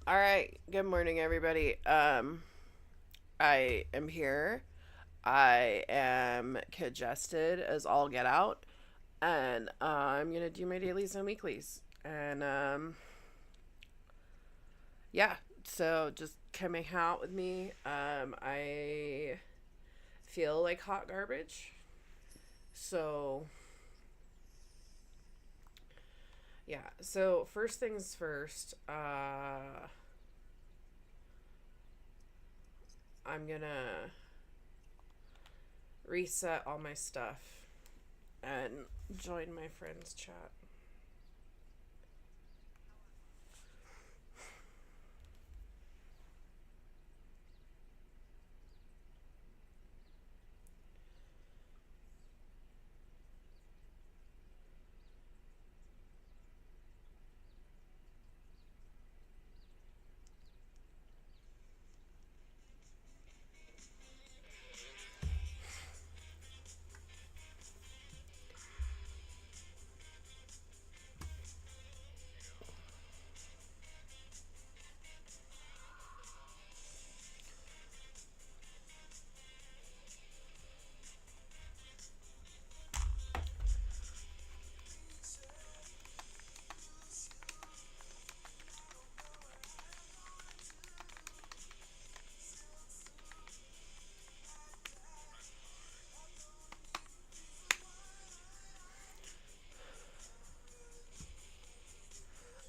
All right. Good morning, everybody. I am here. I am congested as all get out, and I'm gonna do my dailies and weeklies. And yeah. So just come hang out with me. I feel like hot garbage. So yeah. So first things first. I'm gonna reset all my stuff and join my friends chat.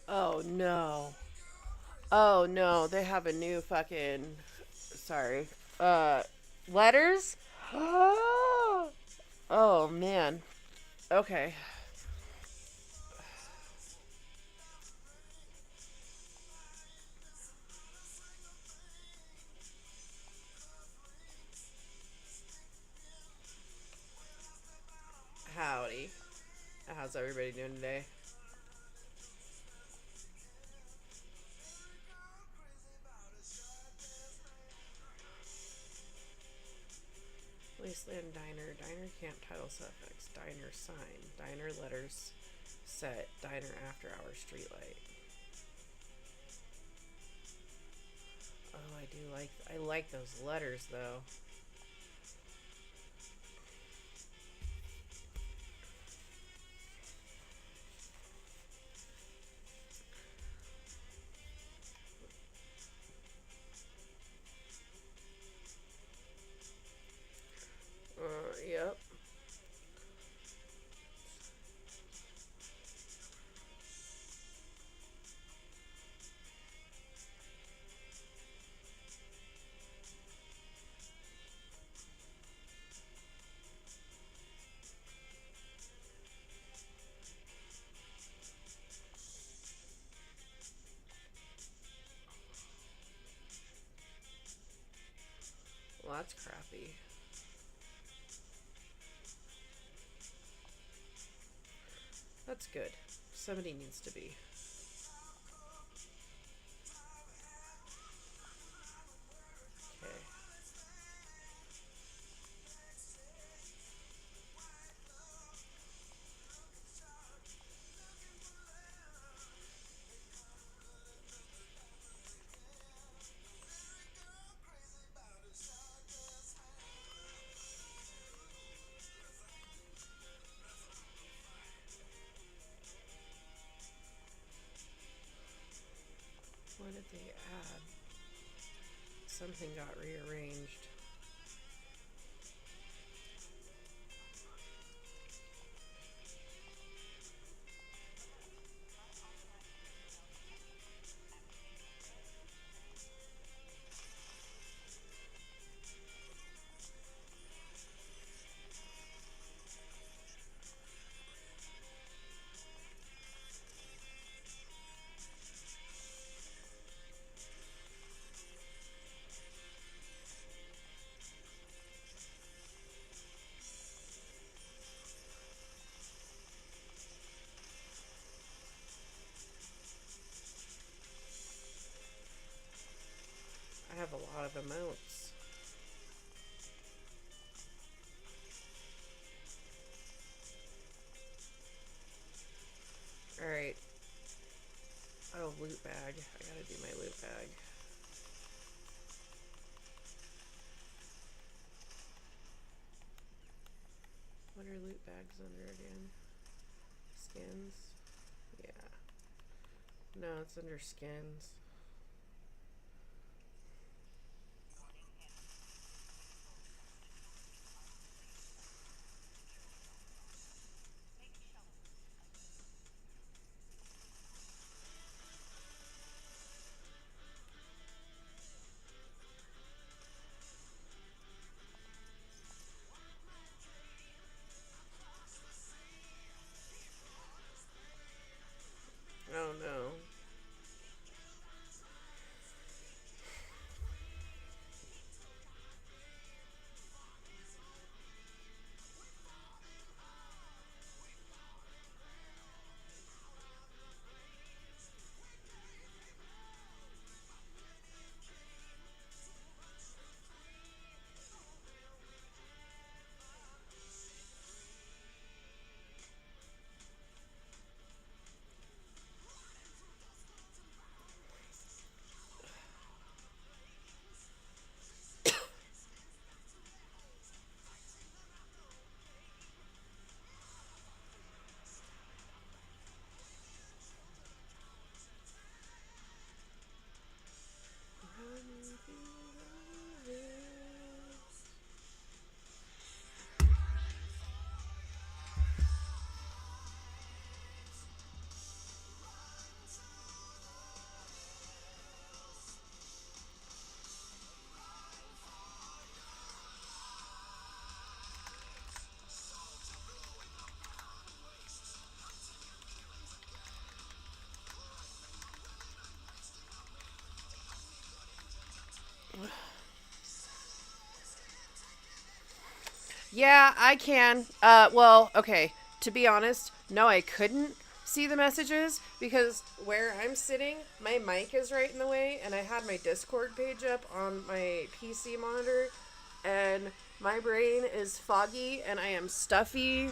Oh no. Oh no, they have a new fucking sorry. Uh letters? Oh man. Okay. Howdy. How's everybody doing today? Wasteland Diner, Diner Camp Title Suffix, Diner Sign, Diner Letters Set, Diner After Hour Streetlight. Oh, I like those letters though. Yep. Well, that's crappy. That's good. Somebody needs to be. Okay. What did they add? Something got rearranged. I have a lot of emotes. Alright. Oh, loot bag. I gotta do my loot bag. What are loot bags under again? Skins? Yeah. No, it's under skins. Oh no. Yeah, I can. Well, okay. To be honest, no, I couldn't see the messages because where I'm sitting, my mic is right in the way, and I had my Discord page up on my PC monitor, and my brain is foggy, and I am stuffy,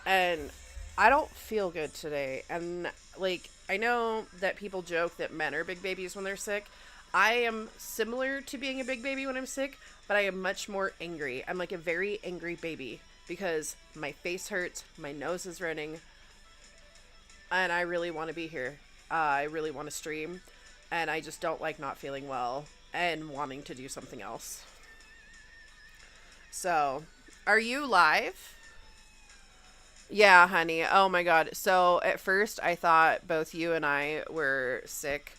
and I don't feel good today. And, like, I know that people joke that men are big babies when they're sick. I am similar to being a big baby when I'm sick, but I am much more angry. I'm like a very angry baby because my face hurts, my nose is running, and I really want to be here. I really want to stream, and I just don't like not feeling well and wanting to do something else. So, are you live? Yeah, honey. Oh my god. So at first I thought both you and I were sick.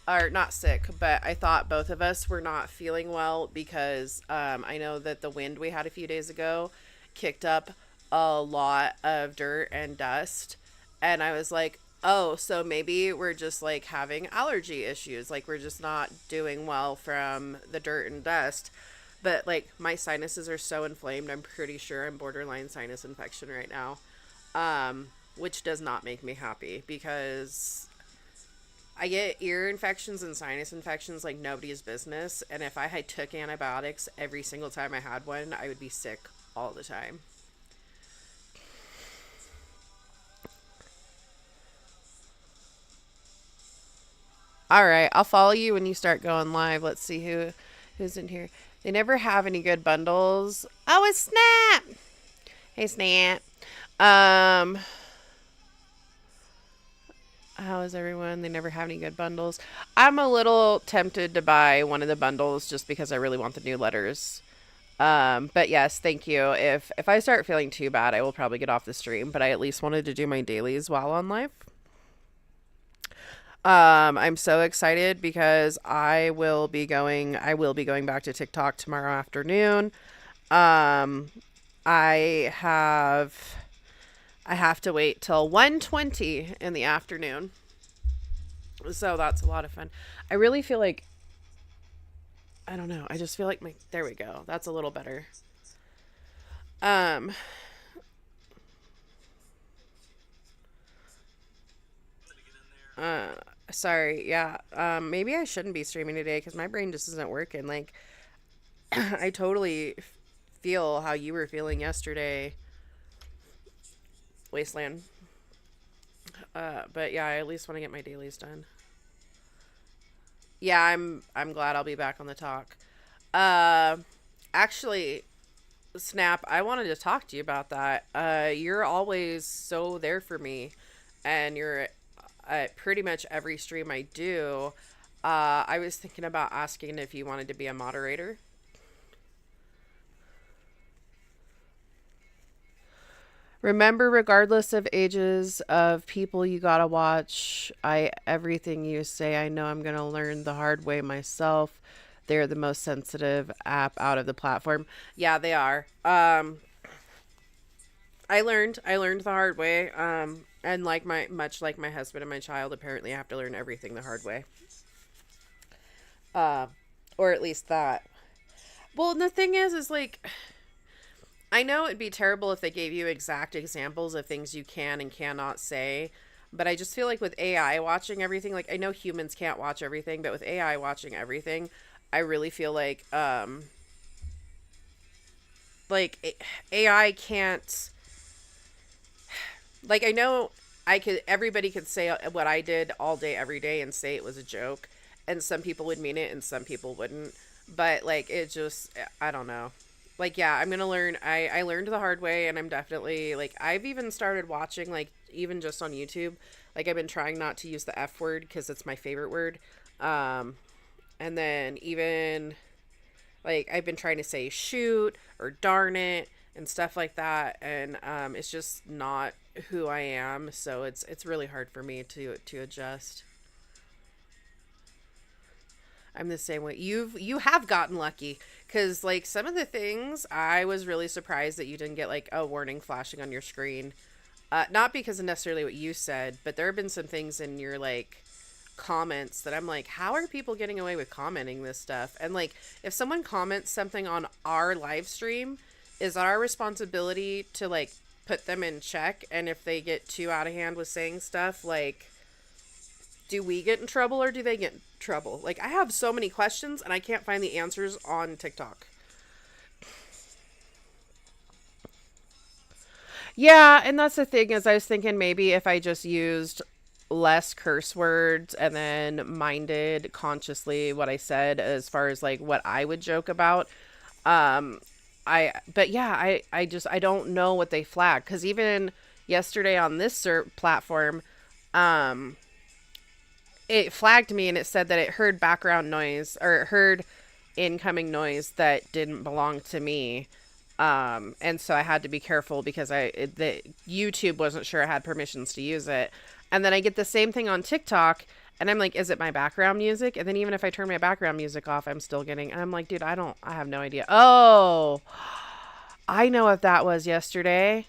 Or not sick, but I thought both of us were not feeling well because I know that the wind we had a few days ago kicked up a lot of dirt and dust. And I was like, oh, so maybe we're just like having allergy issues. Like we're just not doing well from the dirt and dust. But like my sinuses are so inflamed, I'm pretty sure I'm borderline sinus infection right now. Which does not make me happy because I get ear infections and sinus infections like nobody's business. And if I had took antibiotics every single time I had one, I would be sick all the time. All right, I'll follow you when you start going live. Let's see who's in here. They never have any good bundles. Oh, it's Snap. Hey, Snap. Um, how is everyone? They never have any good bundles. I'm a little tempted to buy one of the bundles just because I really want the new letters. But yes, thank you. If I start feeling too bad, I will probably get off the stream, but I at least wanted to do my dailies while on live. I'm so excited because I will be going back to TikTok tomorrow afternoon. Um, I have I have to wait till 1:20 in the afternoon. So that's a lot of fun. I really feel like I don't know. I just feel like my there we go. That's a little better. Um uh sorry. Yeah. Maybe I shouldn't be streaming today cuz my brain just isn't working. Like I totally feel how you were feeling yesterday, Wasteland. But yeah, I at least want to get my dailies done. Yeah, I'm glad I'll be back on the talk. Uh, Actually, Snap, I wanted to talk to you about that. You're always so there for me, and you're at pretty much every stream I do. I was thinking about asking if you wanted to be a moderator. Remember, regardless of ages of people you gotta watch, I everything you say, I know I'm gonna learn the hard way myself. They're the most sensitive app out of the platform. Yeah, they are. I learned the hard way. And like my much like my husband and my child, apparently I have to learn everything the hard way. Uh, or at least that. Well, and the thing is like I know it'd be terrible if they gave you exact examples of things you can and cannot say, but I just feel like with AI watching everything, like I know humans can't watch everything, but with AI watching everything, I really feel like AI can't, like I know I could everybody could say what I did all day every day and say it was a joke, and some people would mean it and some people wouldn't, but like it just I don't know. Like yeah, I'm gonna learn. I learned the hard way, and I'm definitely like I've even started watching like even just on YouTube. Like I've been trying not to use the F word because it's my favorite word. Um, and then even like I've been trying to say shoot or darn it and stuff like that, and it's just not who I am. So it's really hard for me to adjust. I'm the same way. You have gotten lucky because like some of the things I was really surprised that you didn't get like a warning flashing on your screen. Not because of necessarily what you said, but there have been some things in your like comments that I'm like, how are people getting away with commenting this stuff? And like, if someone comments something on our live stream, is it our responsibility to like put them in check? And if they get too out of hand with saying stuff, like, do we get in trouble or do they get in trouble? Like, I have so many questions and I can't find the answers on TikTok. Yeah, and that's the thing is I was thinking maybe if I just used less curse words and then minded consciously what I said as far as like what I would joke about. Um but yeah, I just I don't know what they flag cuz even yesterday on this platform um it flagged me and it said that it heard background noise or it heard incoming noise that didn't belong to me. And so I had to be careful because the YouTube wasn't sure I had permissions to use it. And then I get the same thing on TikTok and I'm like, is it my background music? And then even if I turn my background music off, I'm still getting, and I'm like, dude, I have no idea. Oh, I know what that was yesterday.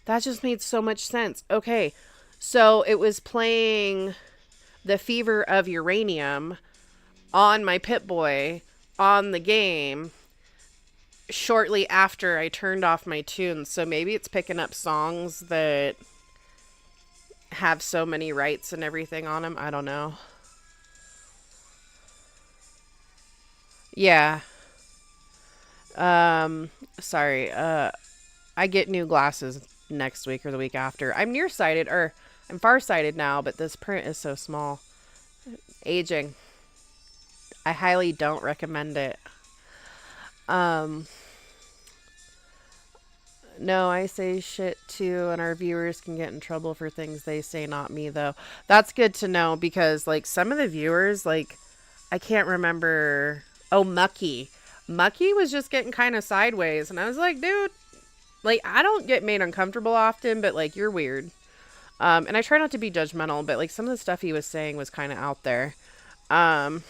That just made so much sense. Okay. So it was playing The Fever of Uranium on my Pip-Boy on the game shortly after I turned off my tunes. So maybe it's picking up songs that have so many rights and everything on them. I don't know. Yeah. Sorry. I get new glasses next week or the week after. I'm nearsighted or I'm farsighted now, but this print is so small. Aging. I highly don't recommend it. Um, no, I say shit too, and our viewers can get in trouble for things they say, not me, though. That's good to know because, like, some of the viewers, like, I can't remember. Oh, Mucky. Mucky was just getting kind of sideways, and I was like, dude, like, I don't get made uncomfortable often, but, like, you're weird. And I try not to be judgmental, but, like, some of the stuff he was saying was kind of out there. Um,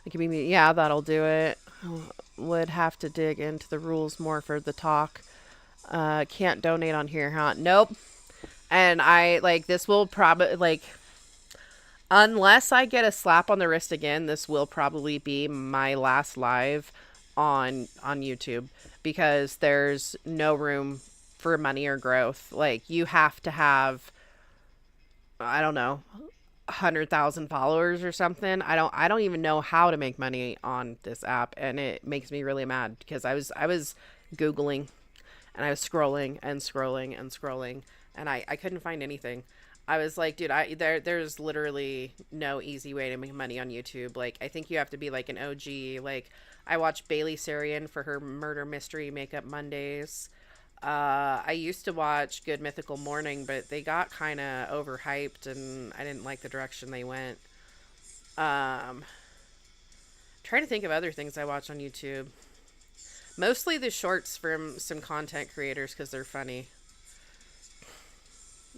yeah, that'll do it. Would have to dig into the rules more for the talk. Can't donate on here, huh? Nope. And I like this will probably like unless I get a slap on the wrist again, this will probably be my last live on YouTube because there's no room for money or growth. Like you have to have I don't know 100,000 followers or something. I don't even know how to make money on this app, and it makes me really mad because I was googling and I was scrolling and scrolling and scrolling and I couldn't find anything. I was like, dude, there's literally no easy way to make money on YouTube. Like, I think you have to be like an OG. Like, I watch Bailey Sarian for her murder mystery makeup Mondays. I used to watch Good Mythical Morning, but they got kind of overhyped, and I didn't like the direction they went. Trying to think of other things I watch on YouTube. Mostly the shorts from some content creators because they're funny.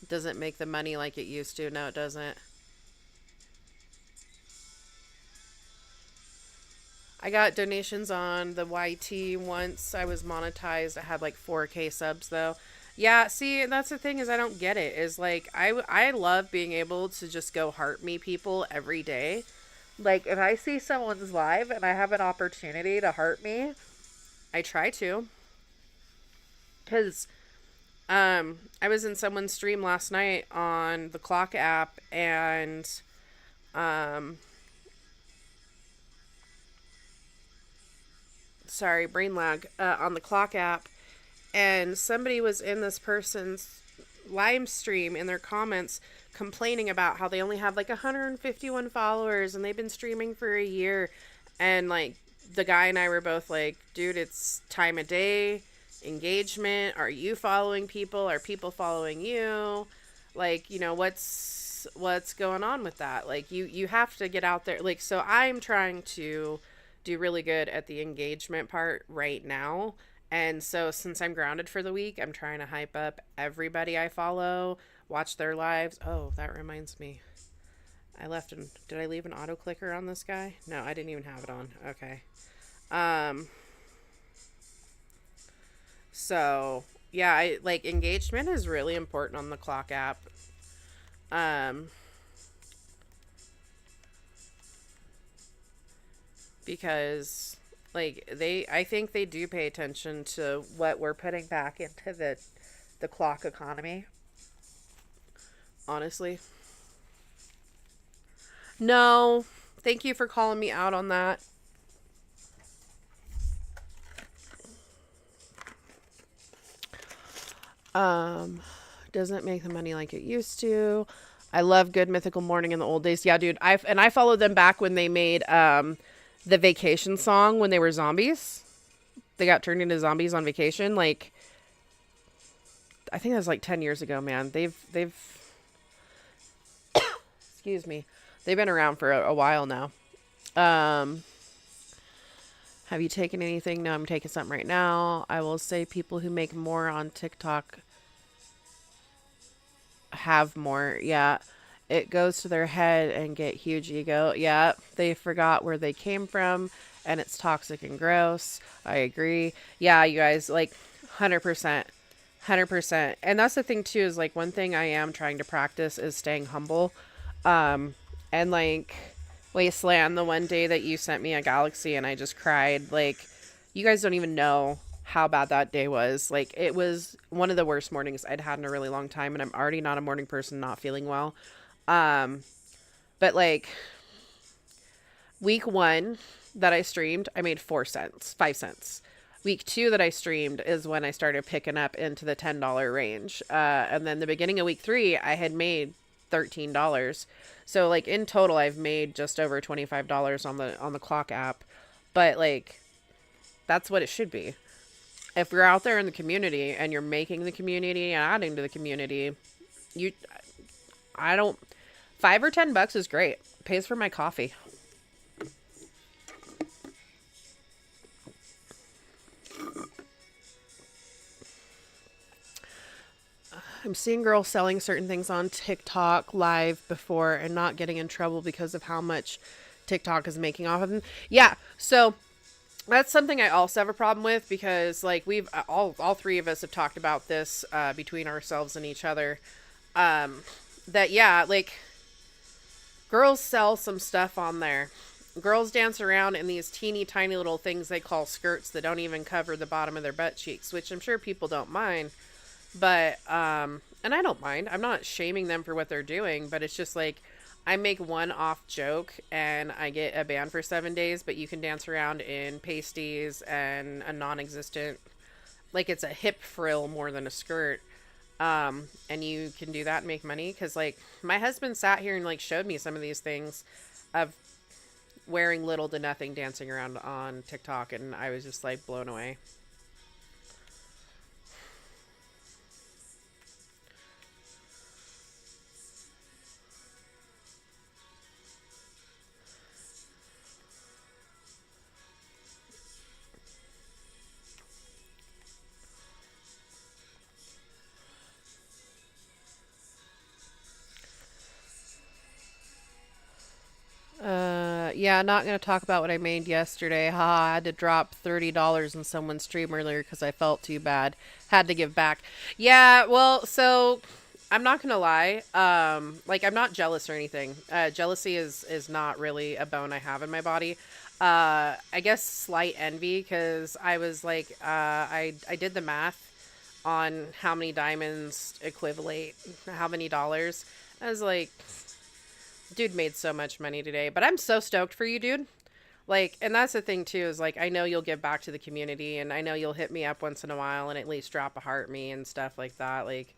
Doesn't make the money like it used to. No, it doesn't. I got donations on the YT once. I was monetized. I had like 4K subs though. Yeah, see, that's the thing is I don't get it. Is like I love being able to just go heart me people every day. Like if I see someone's live and I have an opportunity to heart me, I try to. Cuz I was in someone's stream last night on the Clock app, and um sorry, brain lag, on the Clock app, and somebody was in this person's live stream in their comments complaining about how they only have like 151 followers and they've been streaming for a year, and like the guy and I were both like, dude, it's time of day, engagement, are you following people, are people following you, like, you know, what's going on with that, like you have to get out there, like, so I'm trying to do really good at the engagement part right now. And so since I'm grounded for the week, I'm trying to hype up everybody I follow, watch their lives. Oh, that reminds me. Did I leave an auto clicker on this guy? No, I didn't even have it on. Okay. So yeah, I like engagement is really important on the Clock app. Because like I think they do pay attention to what we're putting back into the clock economy. Honestly. No. Thank you for calling me out on that. Doesn't make the money like it used to. I love Good Mythical Morning in the old days. Yeah, dude. I followed them back when they made the vacation song when they were zombies. They got turned into zombies on vacation. Like, I think that was like 10 years ago, man. They've excuse me. They've been around for a while now. Have you taken anything? No, I'm taking something right now. I will say people who make more on TikTok have more. Yeah. It goes to their head and get huge ego. Yeah. They forgot where they came from and it's toxic and gross. I agree. Yeah, you guys, like 100%. 100%. And that's the thing too, is like one thing I am trying to practice is staying humble. And like Wasteland, the one day that you sent me a galaxy and I just cried, like you guys don't even know how bad that day was. Like it was one of the worst mornings I'd had in a really long time, and I'm already not a morning person, not feeling well. But like week 1 that I streamed, I made 5 cents. Week 2 that I streamed is when I started picking up into the $10 range. And then the beginning of week 3, I had made $13. So like in total, I've made just over $25 on the Clock app. But like, that's what it should be. If you're out there in the community and you're making the community and adding to the community, $5 or $10 is great. It pays for my coffee. I'm seeing girls selling certain things on TikTok live before and not getting in trouble because of how much TikTok is making off of them. Yeah, so that's something I also have a problem with, because like we've all 3 of us have talked about this between ourselves and each other. That yeah, like girls sell some stuff on there. Girls dance around in these teeny tiny little things they call skirts that don't even cover the bottom of their butt cheeks, which I'm sure people don't mind. But, and I don't mind. I'm not shaming them for what they're doing, but it's just like, I make one off joke and I get a ban for 7 days, but you can dance around in pasties and a non-existent, like it's a hip frill more than a skirt. And you can do that and make money. Because, like, my husband sat here and, like, showed me some of these things of wearing little to nothing dancing around on TikTok. And I was just, like, blown away. Yeah, not gonna talk about what I made yesterday. Ha, I had to drop $30 in someone's stream earlier because I felt too bad. Had to give back. Yeah, well, so I'm not gonna lie. Like, I'm not jealous or anything. Jealousy is not really a bone I have in my body. I guess slight envy because I was like, I did the math on how many diamonds equivalent how many dollars. I was like, dude made so much money today, but I'm so stoked for you, dude. Like, and that's the thing too, is like, I know you'll give back to the community, and I know you'll hit me up once in a while and at least drop a heart me and stuff like that. Like,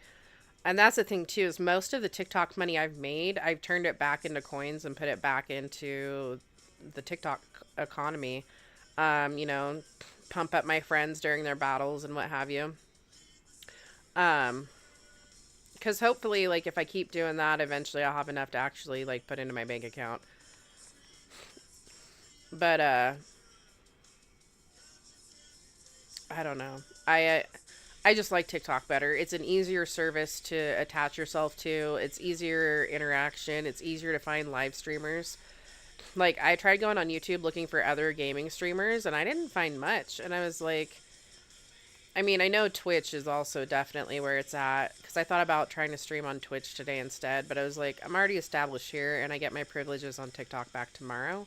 and that's the thing too, is most of the TikTok money I've made, I've turned it back into coins and put it back into the TikTok economy. You know, pump up my friends during their battles and what have you. Um, because hopefully, like, if I keep doing that, eventually I'll have enough to actually, like, put into my bank account. But, I don't know. I just like TikTok better. It's an easier service to attach yourself to. It's easier interaction. It's easier to find live streamers. Like, I tried going on YouTube looking for other gaming streamers, and I didn't find much. And I was like, I mean, I know Twitch is also definitely where it's at, because I thought about trying to stream on Twitch today instead, but I was like, I'm already established here, and I get my privileges on TikTok back tomorrow.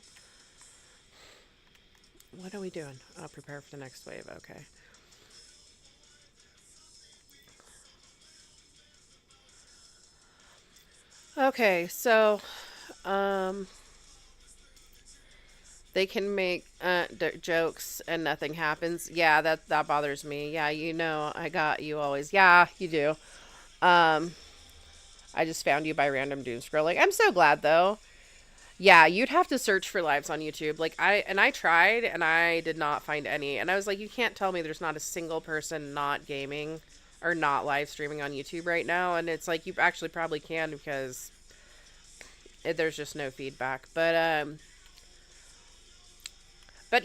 What are we doing? Oh, prepare for the next wave. Okay. Okay, so, um, they can make jokes and nothing happens. Yeah, that bothers me. Yeah, you know, I got you always. Yeah, you do. Um, I just found you by random doom scrolling. I'm so glad though. Yeah, you'd have to search for lives on YouTube. Like, I tried and I did not find any. And I was like, you can't tell me there's not a single person not gaming or not live streaming on YouTube right now. And it's like, you actually probably can, because there's just no feedback. But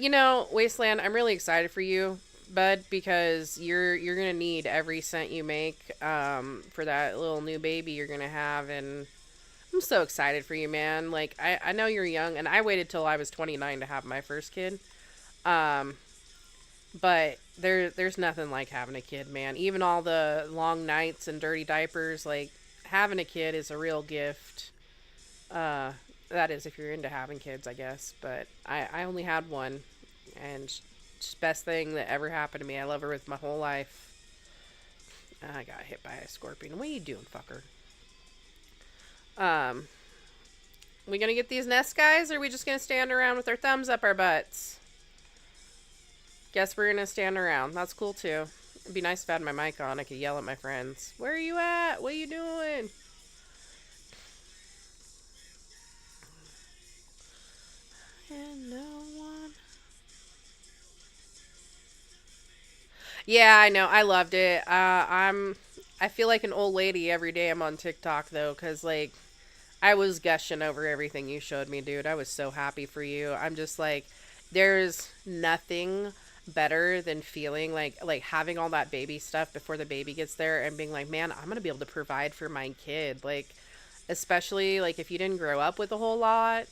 you know, Wasteland, I'm really excited for you, bud, because you're gonna need every cent you make for that little new baby you're gonna have. And I'm so excited for you, man. Like, I know you're young, and I waited till I was 29 to have my first kid. Um, but there's nothing like having a kid, man. Even all the long nights and dirty diapers, like, having a kid is a real gift. Uh, that is if you're into having kids, I guess. But I only had one, and it's the best thing that ever happened to me. I love her with my whole life. I got hit by a scorpion. What are you doing, fucker? Um, we gonna get these nest guys, or are we just gonna stand around with our thumbs up our butts? Guess we're gonna stand around. That's cool too. It'd be nice if I had my mic on. I could yell at my friends. Where are you at? What are you doing? And no one. Yeah, I know. I loved it. I feel like an old lady every day I'm on TikTok though, because like, I was gushing over everything you showed me, dude. I was so happy for you. I'm just like, there's nothing better than feeling like having all that baby stuff before the baby gets there and being like, man, I'm gonna be able to provide for my kid. Like, especially like if you didn't grow up with a whole lot,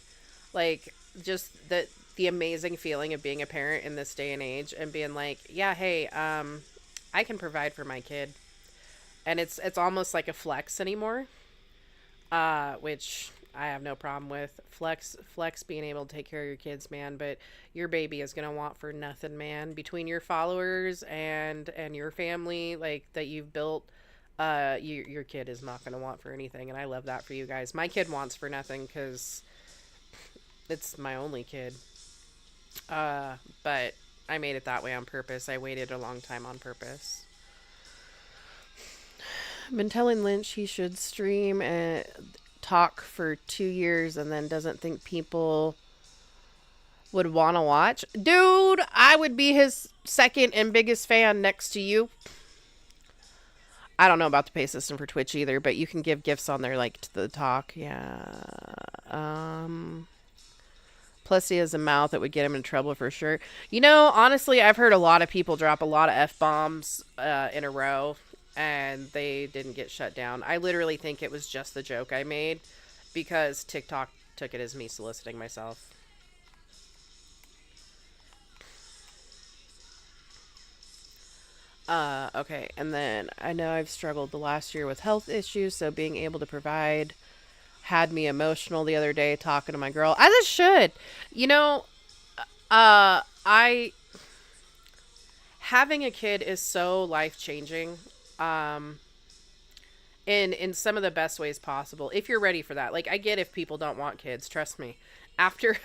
like, just the amazing feeling of being a parent in this day and age and being like, yeah, hey, I can provide for my kid. And it's almost like a flex anymore, which I have no problem with. Flex being able to take care of your kids, man. But your baby is gonna want for nothing, man. Between your followers and your family, like, that you've built, your kid is not gonna want for anything. And I love that for you guys. My kid wants for nothing because it's my only kid. But I made it that way on purpose. I waited a long time on purpose. Been telling Lynch he should stream and talk for 2 years and then doesn't think people would want to watch. Dude, I would be his second and biggest fan next to you. I don't know about the pay system for Twitch either, but you can give gifts on there, like, to the talk. Yeah. Plus, he has a mouth that would get him in trouble for sure. You know, honestly, I've heard a lot of people drop a lot of F-bombs in a row, and they didn't get shut down. I literally think it was just the joke I made, because TikTok took it as me soliciting myself. Okay, and then I know I've struggled the last year with health issues, so being able to provide had me emotional the other day talking to my girl, as it should. You know, I having a kid is so life-changing, in some of the best ways possible, if you're ready for that. Like, I get if people don't want kids, trust me. After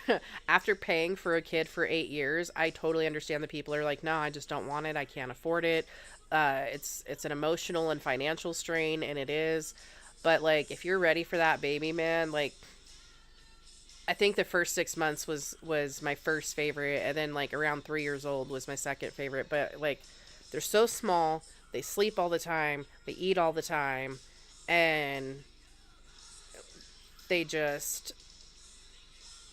after paying for a kid for 8 years, I totally understand that people are like, no, I just don't want it, I can't afford it. It's an emotional and financial strain, and it is. But, like, if you're ready for that baby, man, like, I think the first 6 months was my first favorite, and then, like, around 3 years old was my second favorite. But, like, they're so small, they sleep all the time, they eat all the time, and they just,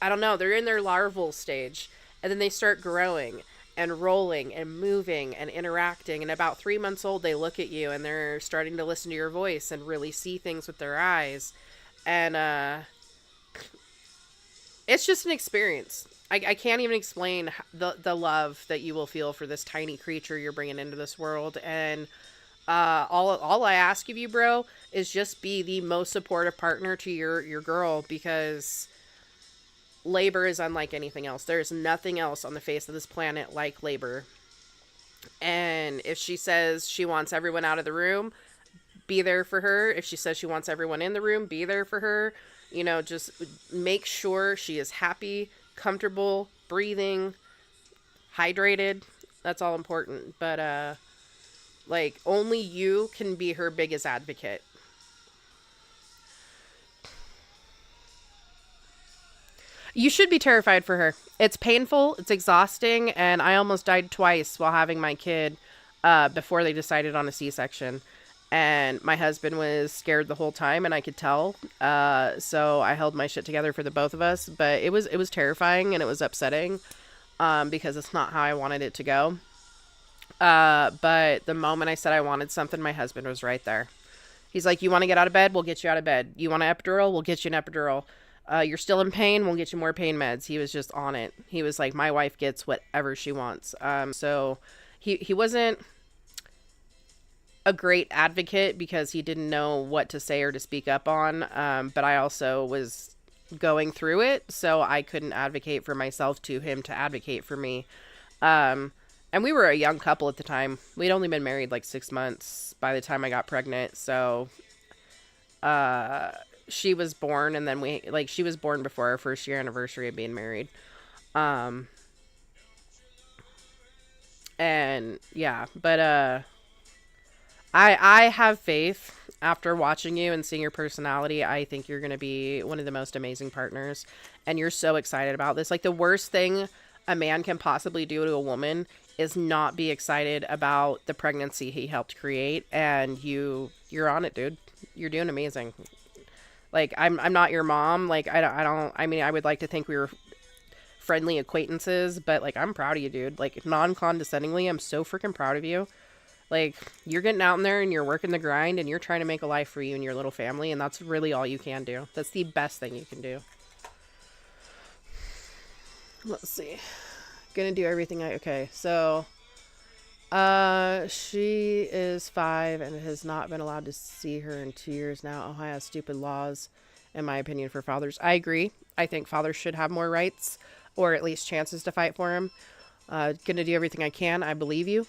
I don't know, they're in their larval stage, and then they start growing and rolling and moving and interacting, and about 3 months old, they look at you and they're starting to listen to your voice and really see things with their eyes. And it's just an experience. I can't even explain the love that you will feel for this tiny creature you're bringing into this world. And all I ask of you, bro, is just be the most supportive partner to your girl, because labor is unlike anything else. There's nothing else on the face of this planet like labor. And if she says she wants everyone out of the room, be there for her. If she says she wants everyone in the room, be there for her. You know, just make sure she is happy, comfortable, breathing, hydrated. That's all important. But, like, only you can be her biggest advocate. You should be terrified for her. It's painful, it's exhausting, and I almost died twice while having my kid before they decided on a C-section. And my husband was scared the whole time, and I could tell. So I held my shit together for the both of us. But it was terrifying, and it was upsetting, because it's not how I wanted it to go. But the moment I said I wanted something, my husband was right there. He's like, you want to get out of bed? We'll get you out of bed. You want an epidural? We'll get you an epidural. You're still in pain? We'll get you more pain meds. He was just on it. He was like, my wife gets whatever she wants. So he wasn't a great advocate because he didn't know what to say or to speak up on. But I also was going through it, so I couldn't advocate for myself to him to advocate for me. And we were a young couple at the time. We'd only been married like 6 months by the time I got pregnant. So, she was born, and then she was born before our first year anniversary of being married. And yeah, but, I have faith after watching you and seeing your personality. I think you're going to be one of the most amazing partners, and you're so excited about this. Like, the worst thing a man can possibly do to a woman is not be excited about the pregnancy he helped create, and you're on it, dude. You're doing amazing. Like, I'm not your mom. Like, I mean, I would like to think we were friendly acquaintances, but, like, I'm proud of you, dude. Like, non-condescendingly, I'm so freaking proud of you. Like, you're getting out in there and you're working the grind and you're trying to make a life for you and your little family, and that's really all you can do. That's the best thing you can do. Let's see. Gonna do everything okay, so she is 5 and has not been allowed to see her in 2 years now. Ohio has stupid laws, in my opinion, for fathers. I agree. I think fathers should have more rights, or at least chances to fight for them. Gonna do everything I can. I believe you.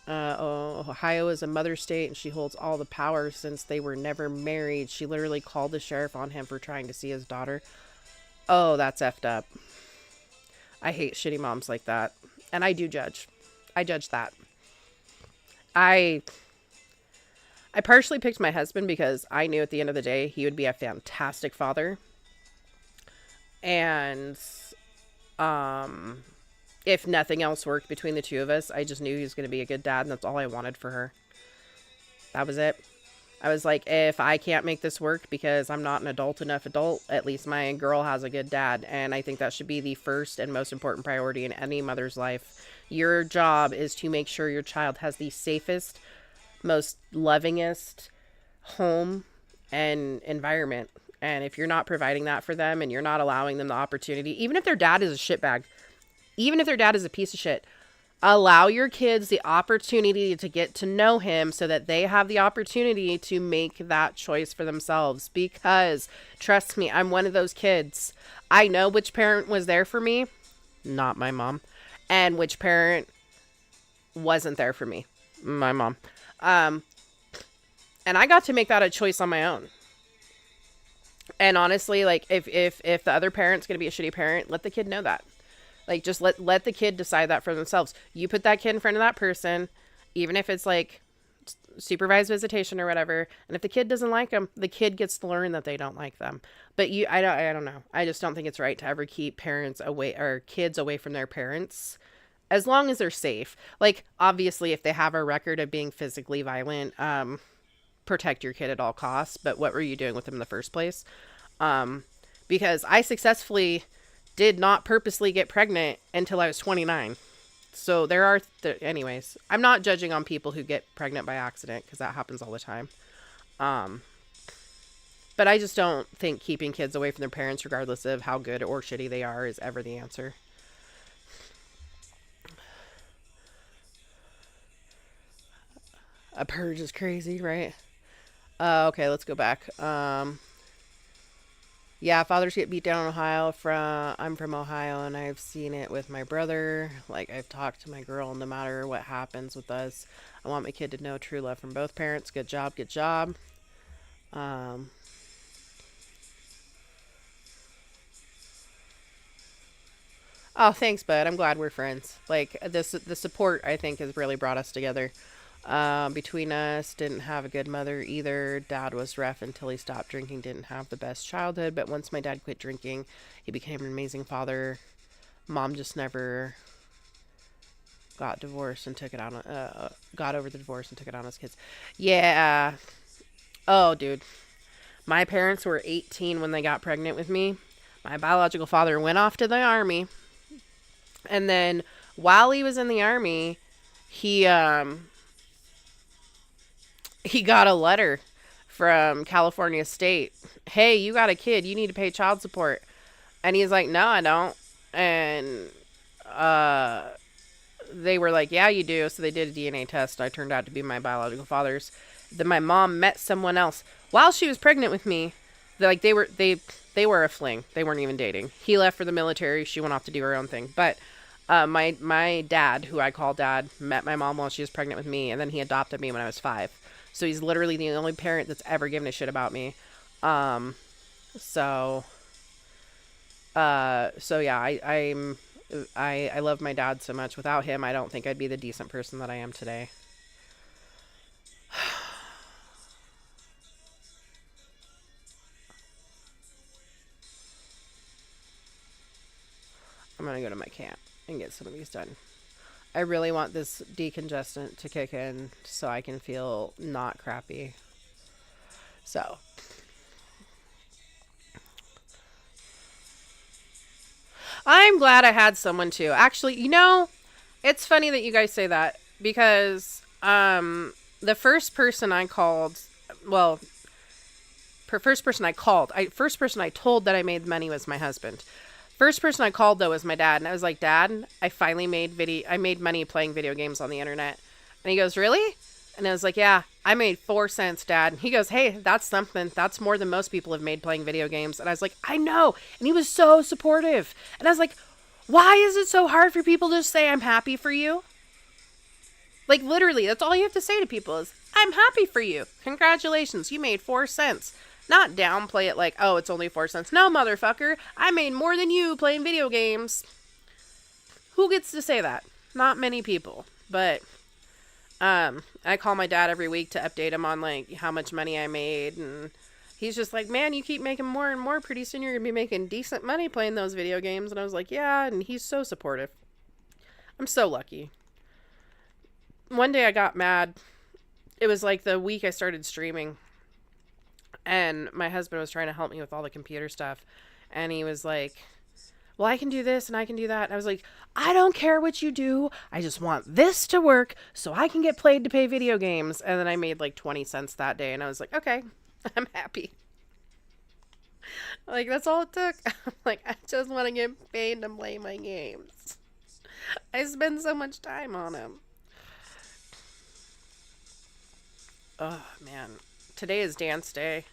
Ohio is a mother state, and she holds all the power since they were never married. She literally called the sheriff on him for trying to see his daughter. Oh, that's effed up. I hate shitty moms like that. And I do judge. I judge that. I I partially picked my husband because I knew at the end of the day he would be a fantastic father. And if nothing else worked between the two of us, I just knew he was going to be a good dad, and that's all I wanted for her. That was it. I was like, if I can't make this work because I'm not an adult enough adult, at least my girl has a good dad. And I think that should be the first and most important priority in any mother's life. Your job is to make sure your child has the safest, most lovingest home and environment. And if you're not providing that for them and you're not allowing them the opportunity, even if their dad is a shitbag, even if their dad is a piece of shit, allow your kids the opportunity to get to know him so that they have the opportunity to make that choice for themselves. Because, trust me, I'm one of those kids. I know which parent was there for me, not my mom, and which parent wasn't there for me, my mom. And I got to make that a choice on my own. And honestly, like, if the other parent's going to be a shitty parent, let the kid know that. Like, just let the kid decide that for themselves. You put that kid in front of that person, even if it's like supervised visitation or whatever. And if the kid doesn't like them, the kid gets to learn that they don't like them. But I don't know. I just don't think it's right to ever keep parents away or kids away from their parents as long as they're safe. Like, obviously, if they have a record of being physically violent, protect your kid at all costs. But what were you doing with them in the first place? Because I successfully did not purposely get pregnant until I was 29. So there are, anyways, I'm not judging on people who get pregnant by accident because that happens all the time. But I just don't think keeping kids away from their parents, regardless of how good or shitty they are, is ever the answer. A purge is crazy, right? Okay, let's go back. Yeah, fathers get beat down in Ohio. I'm from Ohio, and I've seen it with my brother. Like, I've talked to my girl, no matter what happens with us, I want my kid to know true love from both parents. Good job, good job. Oh, thanks, bud. I'm glad we're friends. Like, the support, I think, has really brought us together. Between us, didn't have a good mother either. Dad was rough until he stopped drinking, didn't have the best childhood, but once my dad quit drinking, he became an amazing father. Mom just never got divorced and took it on, got over the divorce and took it on his kids. Yeah. Oh, dude. My parents were 18 when they got pregnant with me. My biological father went off to the army. And then while he was in the army, he got a letter from California State. Hey, you got a kid. You need to pay child support. And he's like, no, I don't. And they were like, yeah, you do. So they did a DNA test. I turned out to be my biological father's. Then my mom met someone else while she was pregnant with me. Like, they were a fling. They weren't even dating. He left for the military. She went off to do her own thing. But my dad, who I call dad, met my mom while she was pregnant with me. And then he adopted me when I was 5. So he's literally the only parent that's ever given a shit about me. So yeah, I love my dad so much. Without him, I don't think I'd be the decent person that I am today. I'm gonna go to my camp and get some of these done. I really want this decongestant to kick in so I can feel not crappy. So. I'm glad I had someone too. Actually, you know, it's funny that you guys say that because the first person I called, well, first person I told that I made money was my husband. First person I called, though, was my dad. And I was like, Dad, I finally made money playing video games on the internet. And he goes, really? And I was like, yeah, I made 4 cents, Dad. And he goes, hey, that's something. That's more than most people have made playing video games. And I was like, I know. And he was so supportive. And I was like, why is it so hard for people to just say I'm happy for you? Like, literally, that's all you have to say to people is, I'm happy for you. Congratulations, you made 4 cents. Not downplay it like, oh, it's only 4 cents. No, motherfucker. I made more than you playing video games. Who gets to say that? Not many people. But, I call my dad every week to update him on like how much money I made, and he's just like, man, you keep making more and more. Pretty soon you're gonna be making decent money playing those video games. And I was like, yeah, and he's so supportive. I'm so lucky. One day I got mad. It was like the week I started streaming, and my husband was trying to help me with all the computer stuff, and he was like, well, I can do this and I can do that. And I was like, I don't care what you do. I just want this to work so I can get paid to pay video games. And then I made like 20 cents that day. And I was like, okay, I'm happy. Like, that's all it took. I'm like, I just want to get paid to play my games. I spend so much time on them. Oh, man. Today is dance day.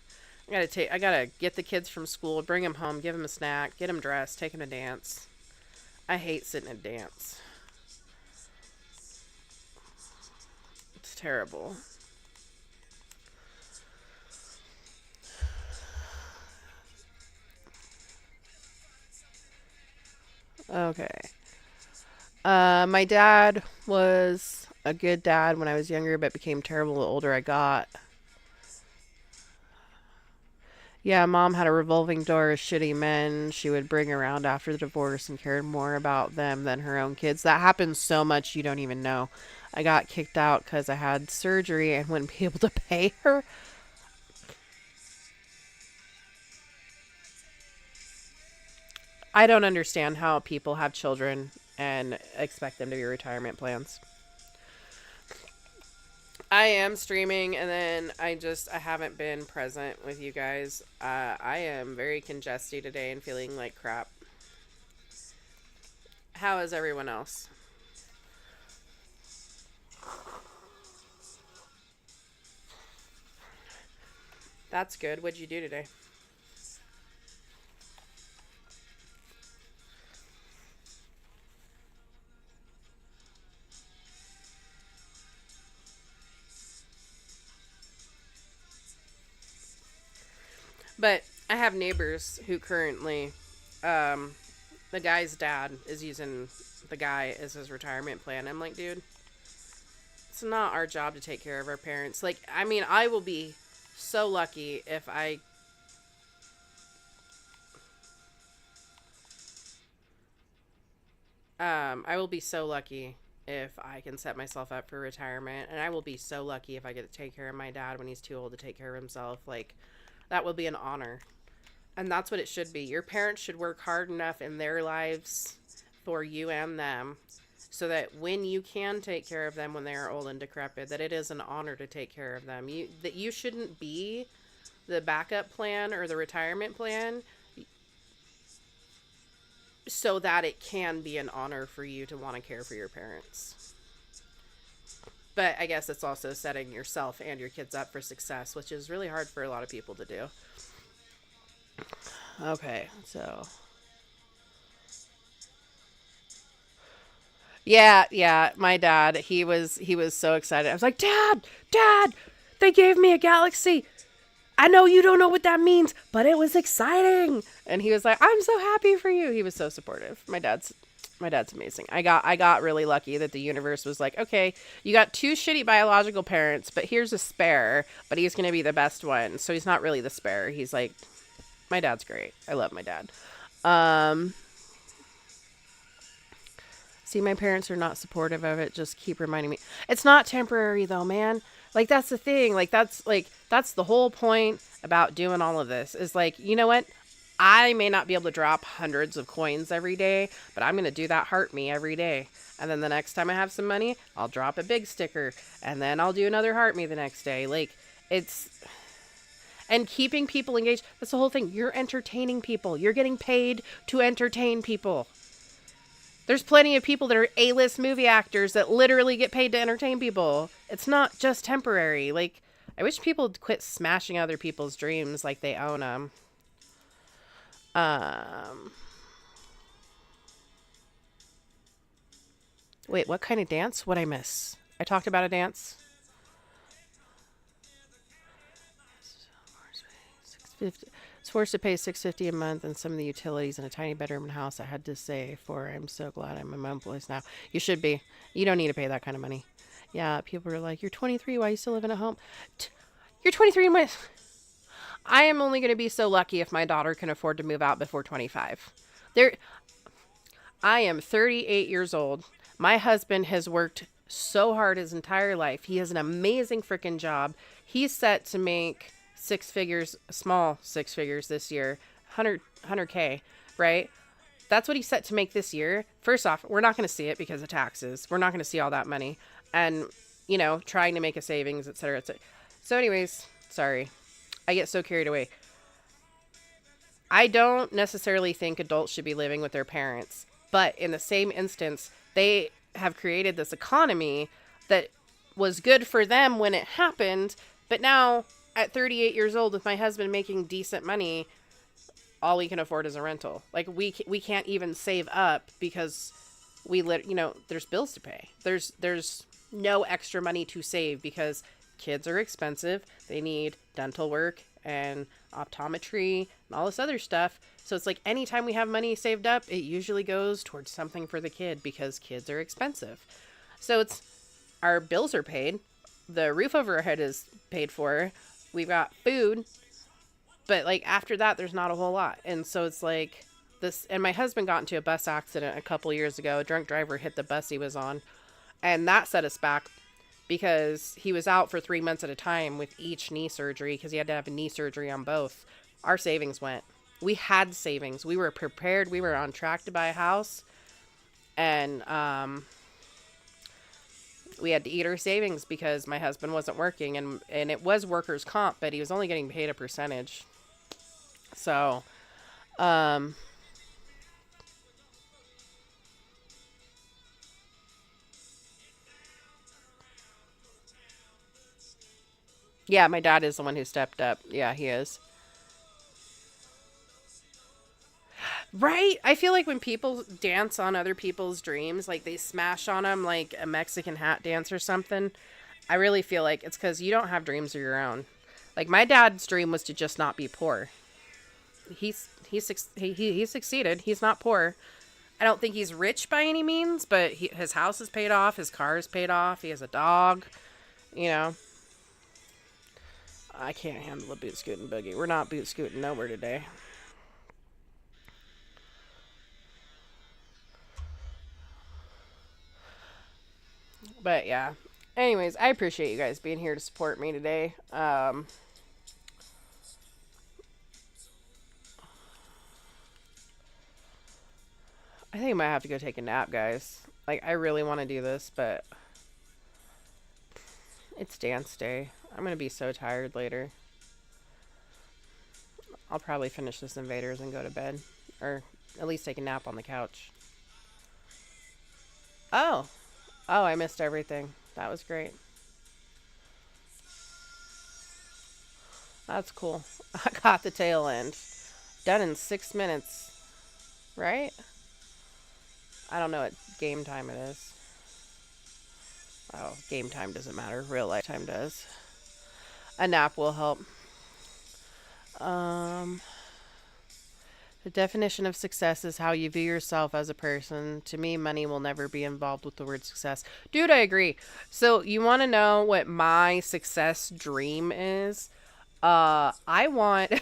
I gotta get the kids from school, bring them home, give them a snack, get them dressed, take them to dance. I hate sitting at dance. It's terrible. Okay. My dad was a good dad when I was younger, but became terrible the older I got. Yeah, mom had a revolving door of shitty men she would bring around after the divorce and cared more about them than her own kids. That happens so much you don't even know. I got kicked out because I had surgery and wouldn't be able to pay her. I don't understand how people have children and expect them to be retirement plans. I am streaming, and then I haven't been present with you guys. I am very congested today and feeling like crap. How is everyone else? That's good. What'd you do today? But I have neighbors who currently, the guy's dad is using the guy as his retirement plan. I'm like, dude, it's not our job to take care of our parents. Like, I mean, I will be so lucky if I will be so lucky if I can set myself up for retirement, and I will be so lucky if I get to take care of my dad when he's too old to take care of himself. Like, that will be an honor. And that's what it should be. Your parents should work hard enough in their lives for you and them so that when you can take care of them when they are old and decrepit, that it is an honor to take care of them. That you shouldn't be the backup plan or the retirement plan so that it can be an honor for you to want to care for your parents. But I guess it's also setting yourself and your kids up for success, which is really hard for a lot of people to do. Okay, so. Yeah, my dad, he was so excited. I was like, Dad, they gave me a galaxy. I know you don't know what that means, but it was exciting. And he was like, I'm so happy for you. He was so supportive. My dad's amazing. I got really lucky that the universe was like, okay, you got two shitty biological parents, but here's a spare, but he's going to be the best one. So he's not really the spare. He's like, my dad's great. I love my dad. See, my parents are not supportive of it. Just keep reminding me. It's not temporary though, man. Like, that's the thing. That's the whole point about doing all of this is like, you know what? I may not be able to drop hundreds of coins every day, but I'm going to do that heart me every day. And then the next time I have some money, I'll drop a big sticker, and then I'll do another heart me the next day. Like, and keeping people engaged. That's the whole thing. You're entertaining people. You're getting paid to entertain people. There's plenty of people that are A-list movie actors that literally get paid to entertain people. It's not just temporary. Like, I wish people would quit smashing other people's dreams like they own them. Wait, what kind of dance? What'd I miss? I talked about a dance. It's forced to pay $650 a month and some of the utilities in a tiny bedroom and house. I had to say, I'm so glad I'm in my own place now. You should be. You don't need to pay that kind of money. Yeah, people are like, you're 23, why are you still living at home? You're 23, I am only going to be so lucky if my daughter can afford to move out before 25. There, I am 38 years old. My husband has worked so hard his entire life. He has an amazing freaking job. He's set to make six figures, small six figures this year, 100K, right? That's what he's set to make this year. First off, we're not going to see it because of taxes. We're not going to see all that money. And, you know, trying to make a savings, et cetera, et cetera. So anyways, sorry. I get so carried away. I don't necessarily think adults should be living with their parents. But in the same instance, they have created this economy that was good for them when it happened. But now, at 38 years old, with my husband making decent money, all we can afford is a rental. Like, we can't even save up because there's bills to pay. There's no extra money to save because kids are expensive. They need dental work and optometry and all this other stuff. So it's like anytime we have money saved up, it usually goes towards something for the kid because kids are expensive. So it's our bills are paid. The roof over our head is paid for. We've got food. But like after that, there's not a whole lot. And so it's like this. And my husband got into a bus accident a couple years ago. A drunk driver hit the bus he was on. And that set us back because he was out for 3 months at a time with each knee surgery because he had to have a knee surgery on both. Our savings went. We had savings. We were prepared. We were on track to buy a house. And we had to eat our savings because my husband wasn't working. And it was workers' comp, but he was only getting paid a percentage. So, yeah, my dad is the one who stepped up. Yeah, he is. Right? I feel like when people dance on other people's dreams, like they smash on them like a Mexican hat dance or something, I really feel like it's because you don't have dreams of your own. Like my dad's dream was to just not be poor. He succeeded. He's not poor. I don't think he's rich by any means, but his house is paid off. His car is paid off. He has a dog. You know, I can't handle a boot scooting boogie. We're not boot scooting nowhere today. But yeah. Anyways, I appreciate you guys being here to support me today. I think I might have to go take a nap, guys. Like, I really want to do this, but it's dance day. I'm going to be so tired later. I'll probably finish this Invaders and go to bed. Or at least take a nap on the couch. Oh. Oh, I missed everything. That was great. That's cool. I got the tail end. Done in 6 minutes. Right? I don't know what game time it is. Oh, game time doesn't matter. Real life time does. A nap will help. The definition of success is how you view yourself as a person. To me, money will never be involved with the word success. Dude, I agree. So you want to know what my success dream is? I want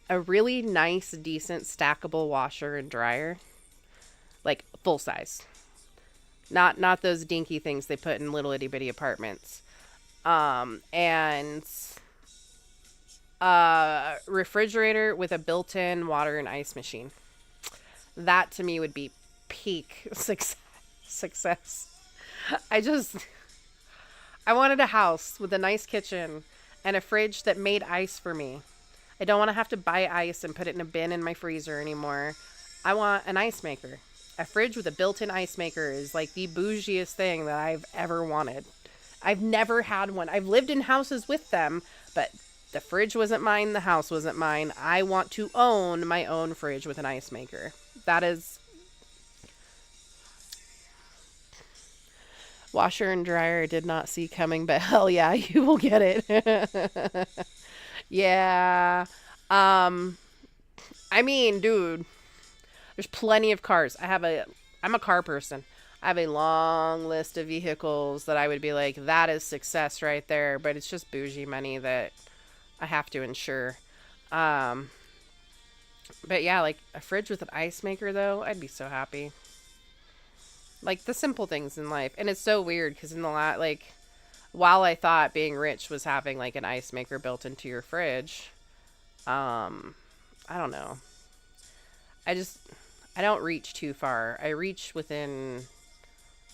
a really nice, decent, stackable washer and dryer. Like full size. Not those dinky things they put in little itty bitty apartments. And refrigerator with a built-in water and ice machine. That to me would be peak success. I wanted a house with a nice kitchen and a fridge that made ice for me. I don't want to have to buy ice and put it in a bin in my freezer anymore. I want an ice maker. A fridge with a built-in ice maker is like the bougiest thing that I've ever wanted. I've never had one. I've lived in houses with them, but the fridge wasn't mine. The house wasn't mine. I want to own my own fridge with an ice maker. That is... Washer and dryer I did not see coming, but hell yeah, you will get it. Yeah. I mean, dude, there's plenty of cars. I'm a car person. I have a long list of vehicles that I would be like, that is success right there. But it's just bougie money that I have to insure. Um, but yeah, like a fridge with an ice maker, though, I'd be so happy. Like the simple things in life. And it's so weird because in the like, while I thought being rich was having like an ice maker built into your fridge, I don't know. I just, I don't reach too far. I reach within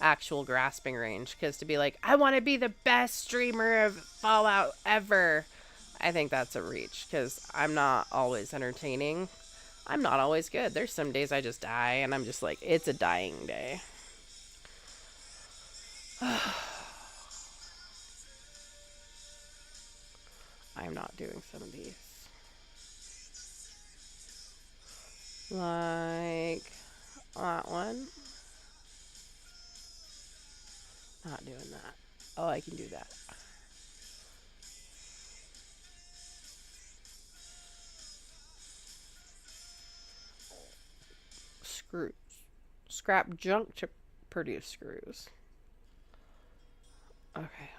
actual grasping range because to be like, I want to be the best streamer of Fallout ever, I think that's a reach because I'm not always entertaining. I'm not always good. There's some days I just die and I'm just like, it's a dying day. I'm not doing some of these. Like that one. Not doing that. Oh, I can do that. Screws. Scrap junk to produce screws. Okay.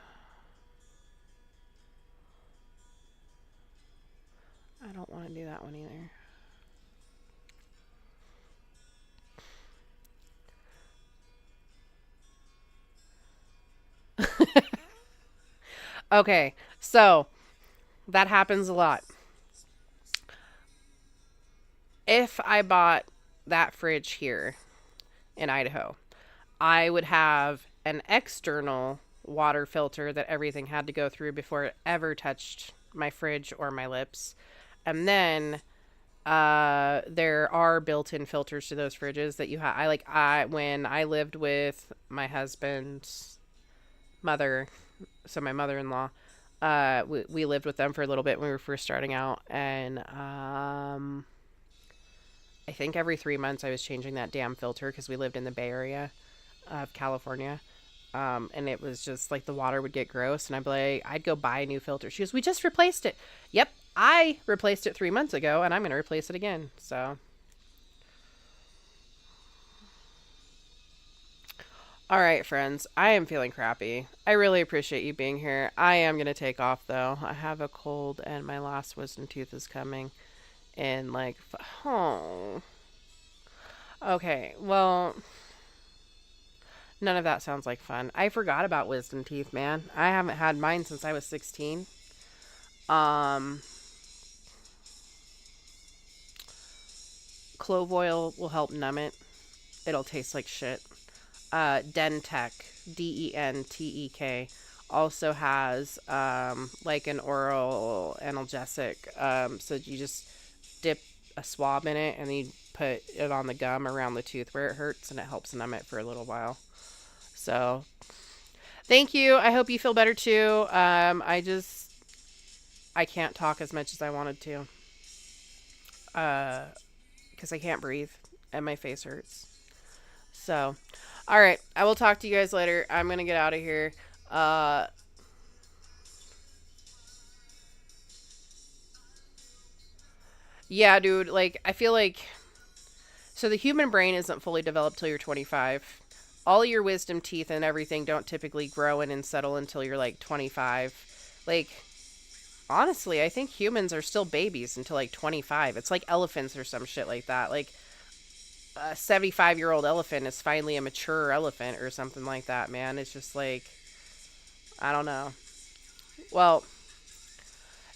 I don't want to do that one either. Okay, so that happens a lot. If I bought that fridge here in Idaho, I would have an external water filter that everything had to go through before it ever touched my fridge or my lips. And then there are built-in filters to those fridges that you have. When I lived with my husband's mother, so my mother-in-law, we lived with them for a little bit when we were first starting out, and I think every 3 months I was changing that damn filter because we lived in the Bay Area of California. And it was just like the water would get gross, and I'd be like, I'd go buy a new filter. She goes, we just replaced it. Yep, I replaced it 3 months ago, and I'm going to replace it again. So, all right, friends, I am feeling crappy. I really appreciate you being here. I am going to take off, though. I have a cold, and my last wisdom tooth is coming. And like, oh. Okay, well, none of that sounds like fun. I forgot about wisdom teeth, man. I haven't had mine since I was 16. Clove oil will help numb it. It'll taste like shit. Dentek, Dentek, also has like an oral analgesic. So you just dip a swab in it and then you put it on the gum around the tooth where it hurts, and it helps numb it for a little while. So thank you. I hope you feel better too. I can't talk as much as I wanted to. Because I can't breathe and my face hurts. So, all right. I will talk to you guys later. I'm going to get out of here. Yeah, dude. Like, I feel like... So the human brain isn't fully developed till you're 25. All your wisdom teeth and everything don't typically grow in and settle until you're like 25. Like, honestly, I think humans are still babies until like 25. It's like elephants or some shit like that. Like, a 75-year-old elephant is finally a mature elephant or something like that, man. It's just like, I don't know. Well,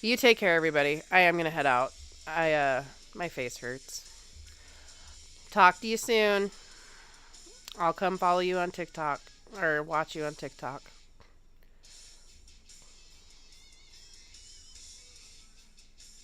you take care, everybody. I am going to head out. My face hurts. Talk to you soon. I'll come follow you on TikTok or watch you on TikTok.